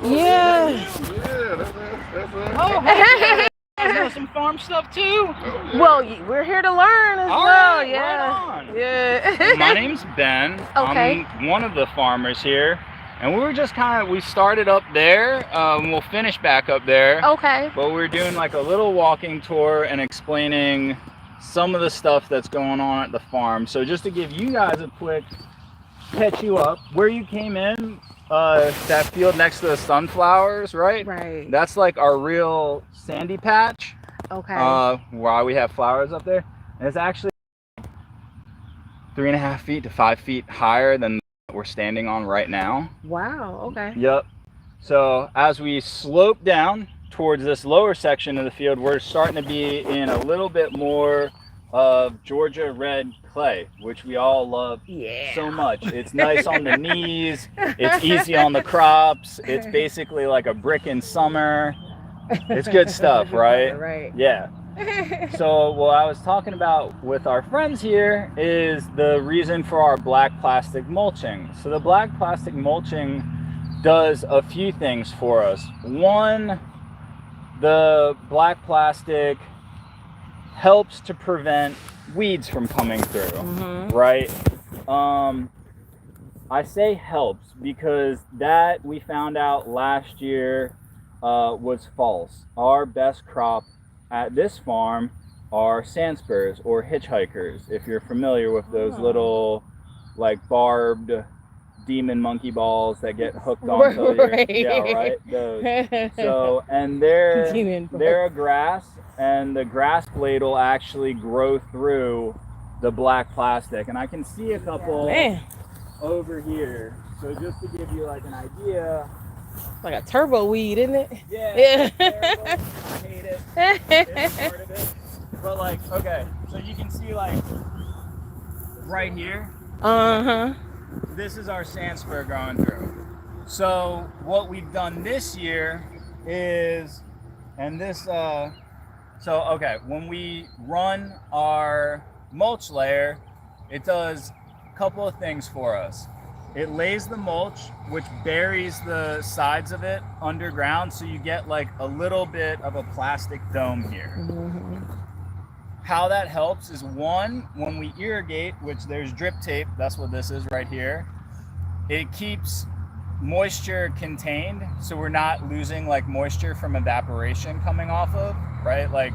Yeah. Yeah, that's Oh, hey, you guys know some farm stuff too? Well, we're here to learn as All well. right, Yeah. right on. Yeah. My name's Ben. Okay. I'm one of the farmers here. And we were just we started up there. We'll finish back up there. Okay. But we're doing like a little walking tour and explaining some of the stuff that's going on at the farm. So just to give you guys a quick catch you up, where you came in, that field next to the sunflowers, right? Right. That's like our real sandy patch. Okay. Why we have flowers up there. And it's actually 3.5 feet to 5 feet higher than we're standing on right now. Wow. Okay. Yep. So as we slope down towards this lower section of the field, we're starting to be in a little bit more of Georgia red clay, which we all love so much. It's nice on the knees. It's easy on the crops. It's basically like a brick in summer. It's good stuff, right? Right. Yeah. So what I was talking about with our friends here is the reason for our black plastic mulching. So the black plastic mulching does a few things for us. One, the black plastic helps to prevent weeds from coming through, right? I say helps because that we found out last year was false. Our best crop at this farm are sandspurs or hitchhikers, if you're familiar with those little like barbed demon monkey balls that get hooked onto those. So and they're a grass, and the grass blade will actually grow through the black plastic, and I can see a couple over here. So just to give you like an idea, like a turbo weed, isn't it? Yeah. Terrible. I hate it. It's part of it. But like, okay, so you can see like right here. This is our sandspur going through. So what we've done this year is, and this, when we run our mulch layer, it does a couple of things for us. It lays the mulch, which buries the sides of it underground, so you get like a little bit of a plastic dome here. How that helps is, one, when we irrigate, which there's drip tape, that's what this is right here, it keeps moisture contained, so we're not losing like moisture from evaporation coming off of, right? Like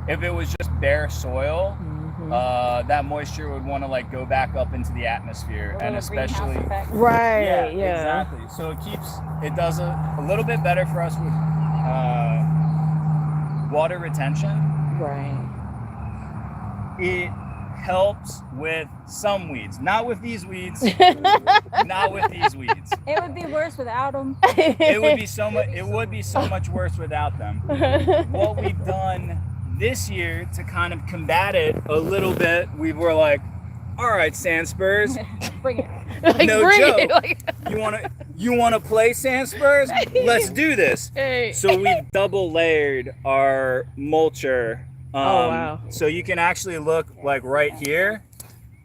if it was just bare soil, that moisture would want to like go back up into the atmosphere, and especially exactly. So it does a little bit better for us with water retention. Right. It helps with some weeds, not with these weeds. Not with these weeds. It would be worse without them. It would be so much worse without them. What we've done this year to kind of combat it a little bit, we were like, all right, sandspurs, Bring it. Like, no bring joke. it, like... You wanna play sandspurs? Let's do this. Hey. So we've double layered our mulcher. Oh wow. So you can actually look like right here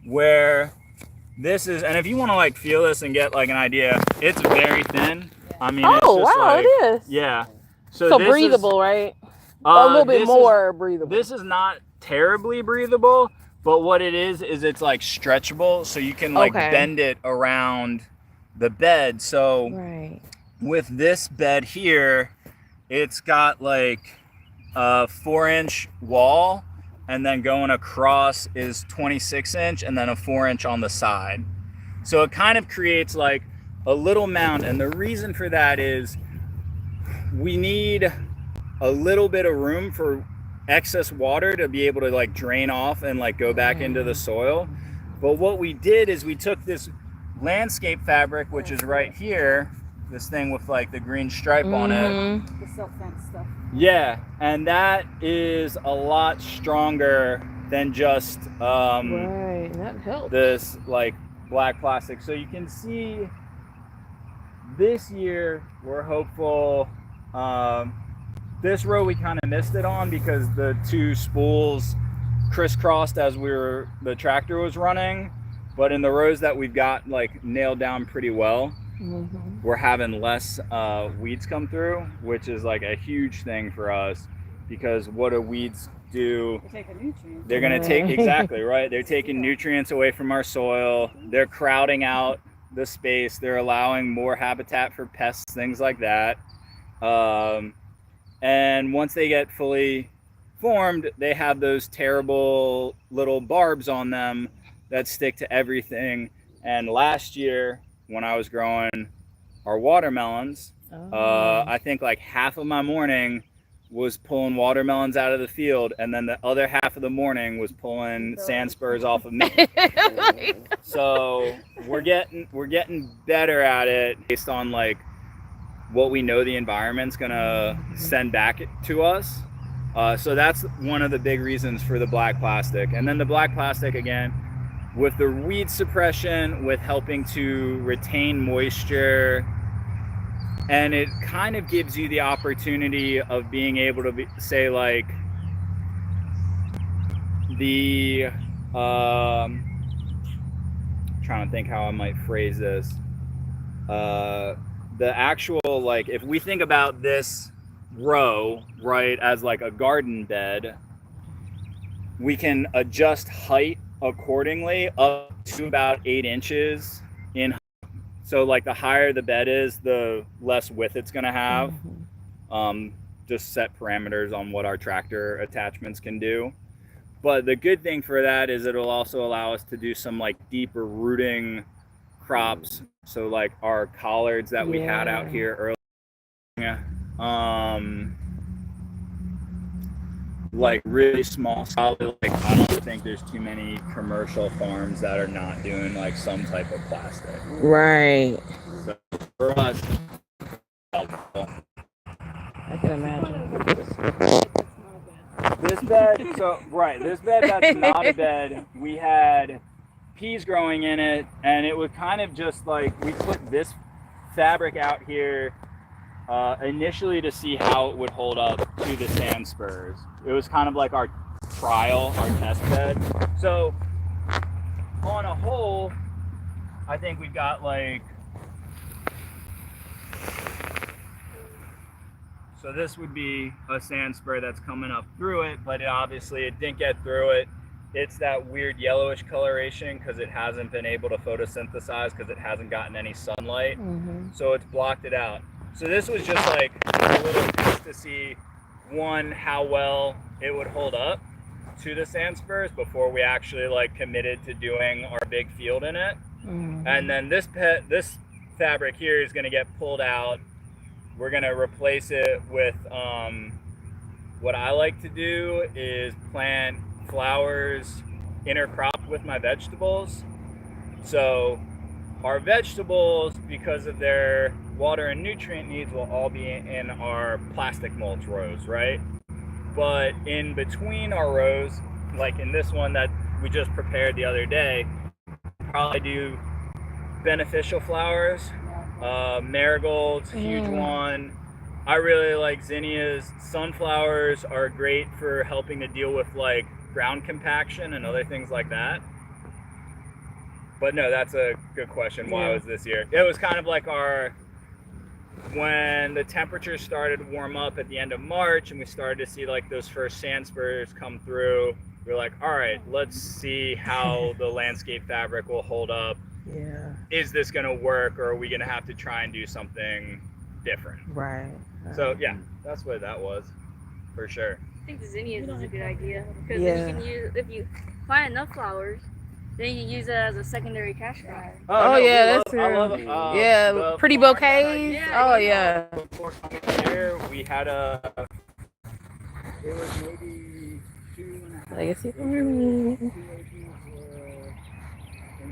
where this is, and if you want to like feel this and get like an idea, it's very thin. I mean, it's just wow, like, it is. Yeah. So breathable, right? A little bit more breathable. This is not terribly breathable, but what it is it's like stretchable, so you can like bend it around the bed. So with this bed here, it's got like a 4-inch wall, and then going across is 26-inch, and then a 4-inch on the side. So it kind of creates like a little mound, and the reason for that is we need a little bit of room for excess water to be able to like drain off and like go back into the soil. But what we did is we took this landscape fabric, which is right here, this thing with like the green stripe on it. The silk fence stuff. Yeah, and that is a lot stronger than just that helps. this like black plastic. So you can see this year we're hopeful. This row we kind of missed it on because the two spools crisscrossed as the tractor was running, but in the rows that we've got like nailed down pretty well. we're having less weeds come through, which is like a huge thing for us, because what do weeds do? They take a nutrient. They're going to take, exactly, right? They're taking nutrients away from our soil. They're crowding out the space. They're allowing more habitat for pests, things like that. And once they get fully formed, they have those terrible little barbs on them that stick to everything. And last year, when I was growing our watermelons, I think like half of my morning was pulling watermelons out of the field, and then the other half of the morning was pulling sand spurs off of me. So we're getting better at it based on like what we know the environment's gonna send back to us. So that's one of the big reasons for the black plastic. And then the black plastic, again, with the weed suppression, with helping to retain moisture, and it kind of gives you the opportunity of being able to say like the trying to think how I might phrase this. The actual, like, if we think about this row, right, as like a garden bed, we can adjust height accordingly up to about 8 inches in height. So like the higher the bed is, the less width it's going to have. Just set parameters on what our tractor attachments can do. But the good thing for that is it'll also allow us to do some like deeper rooting crops. So like our collards that we had out here earlier, like really small, solid. Like I don't think there's too many commercial farms that are not doing like some type of plastic. Right. So for us, I can imagine. this bed, this bed that's not a bed, we had peas growing in it, and it was kind of just like we put this fabric out here initially to see how it would hold up to the sand spurs. It was kind of like our trial, our test bed. So on a whole, I think we've got like, so this would be a sand spur that's coming up through it, but it didn't get through it. It's that weird yellowish coloration because it hasn't been able to photosynthesize because it hasn't gotten any sunlight. So it's blocked it out. So this was just like a little test to see, one, how well it would hold up to the sand spurs before we actually like committed to doing our big field in it. And then this fabric here is going to get pulled out. We're going to replace it with what I like to do is plant flowers intercropped with my vegetables. So our vegetables, because of their water and nutrient needs, will all be in our plastic mulch rows, right? But in between our rows, like in this one that we just prepared the other day, probably do beneficial flowers. Marigolds, huge one. I really like zinnias. Sunflowers are great for helping to deal with like ground compaction and other things like that. But no, that's a good question. Why was this year? It was kind of like when the temperatures started to warm up at the end of March and we started to see like those first sand spurs come through, we were like, all right, let's see how the landscape fabric will hold up. Is this going to work, or are we going to have to try and do something different? Right. So yeah, that's what that was, for sure. I think the zinnias is a good idea because then you can use, if you find enough flowers, then you can use it as a secondary cash crop. That's true. Pretty bouquets. Before coming here, we had it was maybe 2.5 Legacy.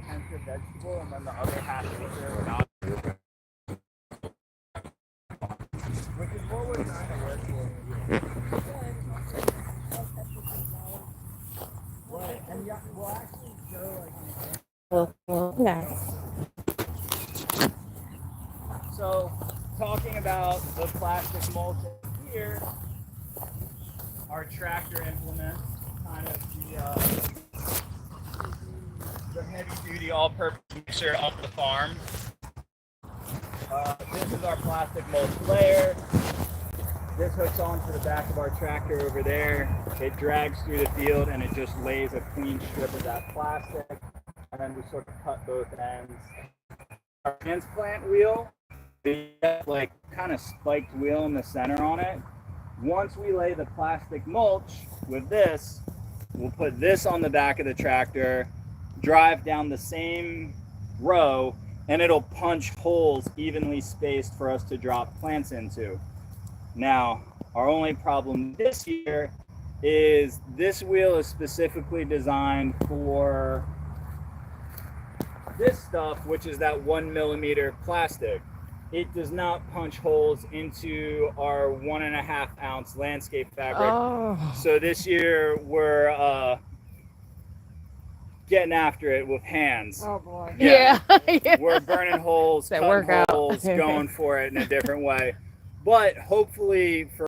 intensive vegetable, and then the other half acre without, which is what we're trying to work for. And yeah, we'll actually show So, talking about the plastic mulch here, our tractor implements kind of the heavy-duty all-purpose mixer of the farm. This is our plastic mulch layer. This hooks onto the back of our tractor over there. It drags through the field and it just lays a clean strip of that plastic. And then we sort of cut both ends. Our transplant wheel, the like kind of spiked wheel in the center on it. Once we lay the plastic mulch with this, we'll put this on the back of the tractor, drive down the same row, and it'll punch holes evenly spaced for us to drop plants into. Now, our only problem this year is this wheel is specifically designed for this stuff, which is that 1 millimeter plastic. It does not punch holes into our 1.5 ounce landscape fabric. Oh. So this year we're getting after it with hands. Oh boy. Yeah. Yeah. We're burning holes, That cutting workout. holes, going for it in a different way. But hopefully for